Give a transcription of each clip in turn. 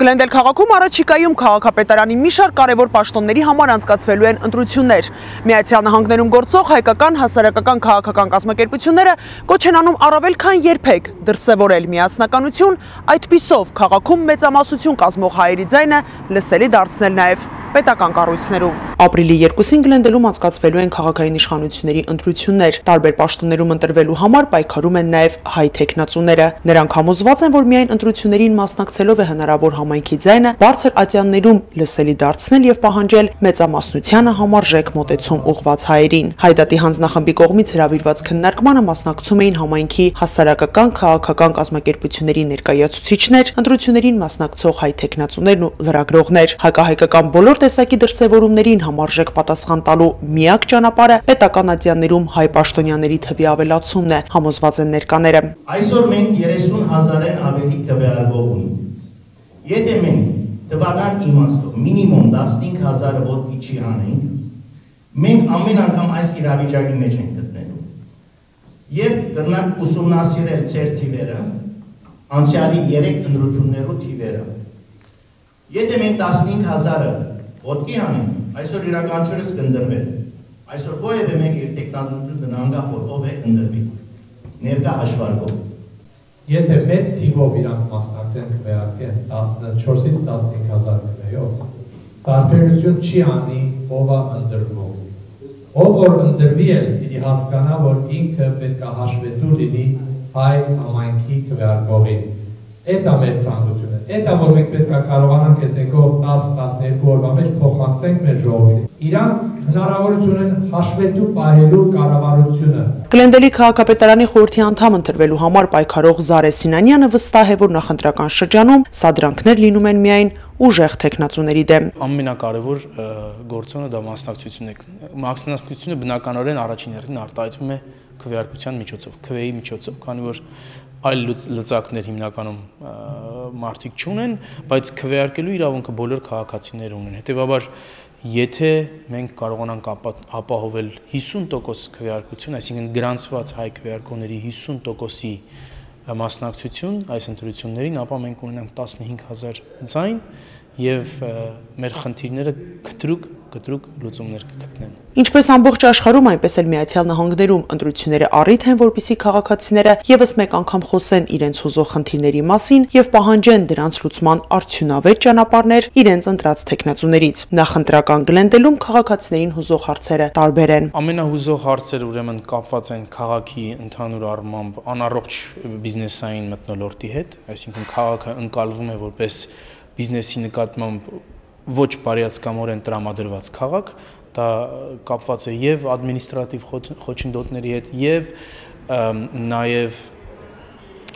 Գլենդել քաղաքում առաջիկայում քաղաքապետարանի մի շարք կարևոր պաշտոնների համար անցկացվելու են ընտրություններ։ Միացյալ Նահանգներում գործող հայկական հասարակական քաղաքական կազմակերպությունները կոչ են անում առավել քան երբեք դրսևորել միասնականություն, այդպիսով քաղաքում մեծամասնություն կազմող հայերի ձայնը լսելի դարձնել նաև պետական կառույցներում։ Ապրիլի 2-ին Գլենդելում անցկացվելու են քաղաքային իշխանությունների ընտրություններ։ Տարբեր պաշտոններում ընտրվելու համար պայքարում են նաև հայ թեկնածուները։ Նրանք համոզված են, որ միայն ընտրություններին մասնակցելով է հնարավոր համայնքի ձայնը բարձր ատյաններում լսելի դարձնել եւ պահանջել մեծամասնությանը համարժեք մոտեցում ուղղված հայերին։ Հայդատի հանձնախմբի կողմից հրավիրված քննարկմանը մասնակցում էին համայնքի հասարակական քաղաքական կազմակերպությունների ներկայացուցիչներ, ընտրություններին մասնակցող հայ թեկնածուներն ու լրագրողներ։ Հակահայկական բոլոր տեսակի դրսևորումներին համարժեք պատասխան տալու միակ ճանապարհը պետական ատյաններում հայ պաշտոնյաների թվի ավելացումն է, համոզված են ներկաները։ Այսօր մենք 30,000-ն ավելի քվեարկող ունենք։ Եթե մենք տվական իմաստով մինիմում 15,000 ոտքի չի անենք, մենք ամեն անգամ այս իրավիճակի մեջ ենք գտնելու։ Եվ կրնանք ուսումնասիրել ծեր թիվերը, անցյալի 3 ընտրություններու թիվերը։ Եթե մենք 15,000-ը ոտքի անենք, այսօր յուրաքանչյուրս կընտրվել։ Այսօր ովևէ մեկ իր տեխնազություն անգամ որ ով է ընտրվի։ Ներկա հաշվարկով։ Եթե մեծ թիվով իրանք մասնակցեն քվեարկեն 14-ից 15,000 քվեով, տարբերություն չի անի ով է ընտրվող։ Ով որ ընտրվի է, պիտի հասկանա, որ ինքը պետք է հաշվետու լինի հայ համայնքի քվեարկողին։ Էդ է մեր ցանկությունը։ Էդ է որ մենք պետք է կարողանանք այս եկող 10-12 օրվա մեջ փոխանցենք մեր ժողովրդին։ Իրանք հնարավորություն են հաշվետու պահելու կառավարությունը։ Գլենդելի քաղաքապետարանի խորհրդի անդամ ընտրվելու համար պայքարող Զարե Սինանյանը վստահ է, որ նախընտրական շրջանում սադրանքներ լինում են միայն ուժեղ թեկնածուների դեմ։ Ամենակարևոր գործոնը դա մասնակցությունն է։ Մասնակցությունը բնականորեն առաջին հերթին արտահայտվում է քվեարկության միջոցով, քվեի միջոցով, քանի որ այլ լծակներ հիմնականում մարդիկ չունեն, բայց քվեարկելու իրավունքը բոլոր քաղաքացիները ունեն։ Հետևաբար, եթե մենք կարողանանք ապահովել 50% քվեարկություն, այսինքն գրանցված հայ քվեարկողների 50%-ի մասնակցություն այս ընտրություններին, ապա մենք ունենանք 15,000 ձայն եւ մեր խնդիրները կտրուկ լուծումներ կգտնեն։ Ինչպես ամբողջ աշխարհում, այնպես էլ Միացյալ Նահանգներում ընտրությունները առիթ են, որպեսզի քաղաքացիները եւս մեկ անգամ խոսեն իրենց հուզող խնդիրների մասին եւ պահանջեն դրանց լուծման արդյունավետ ճանապարհներ իրենց ընտրած թեկնածուներից։ Նախընտրական Գլենդելում քաղաքացիներին հուզող հարցերը տարբեր են։ Ամենահուզող հարցերը ուրեմն կապված են քաղաքի ընդհանուր առմամբ անառողջ բիզնեսային մթնոլորտի հետ, այսինքն քաղաքը ընկալվում է որպես բիզնեսի նկատմամբ ոչ բարյացակամորեն տրամադրված քաղաք, դա կապված է եւ ադմինիստրատիվ խոչընդոտների հետ եւ նաեւ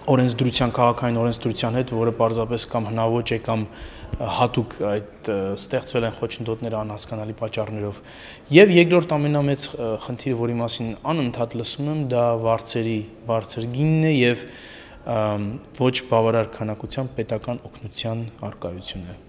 օրենսդրության քաղաքային օրենսդրության հետ, որը պարզապես կամ հնաոճ է կամ հատուկ այդ ստեղծվել են խոչընդոտները անհասկանալի պատճառներով։ Եվ երկրորդ ամենամեծ խնդիրը, որի մասին անընդհատ լսում եմ, դա վարձերի բարձր գինն է եւ ոչ բավարար քանակությամբ պետական օգնության առկայությունը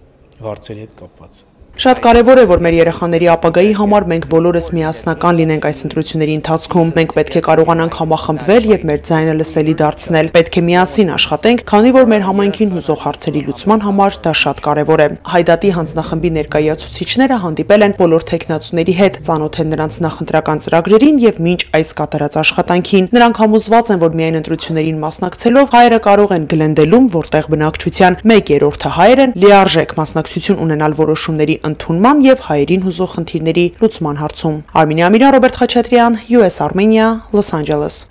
վարձերի հետ կապված։ Շատ կարևոր է, որ մեր երեխաների ապագայի համար մենք բոլորս միասնական լինենք այս ընտրությունների ընթացքում։ Մենք պետք է կարողանանք համախմբվել եւ մեր ձայնը լսելի դարձնել։ Պետք է միասին աշխատենք, քանի որ մեր համայնքին հուզող հարցերի լուծման համար դա շատ կարևոր է։ Հայդատի հանձնախմբի ներկայացուցիչները հանդիպել են բոլոր թեկնածուների հետ, ծանոթ են նրանց նախընտրական ծրագրերին եւ մինչ այս կատարած աշխատանքին։ Նրանք համոզված են, որ միայն ընտրություններին մասնակցելով հայերը կարող են Գլենդելում, որտեղ բնակչության 1/3-ը հայեր են, լիարժեք մասնակցություն ունենալ որոշումների ընդունման եւ հայերին հուզող խնդիրների լուծման հարցում։ Արմինե Ամիրյան, Ռոբերտ Խաչատրյան, US Armenia, Los Angeles։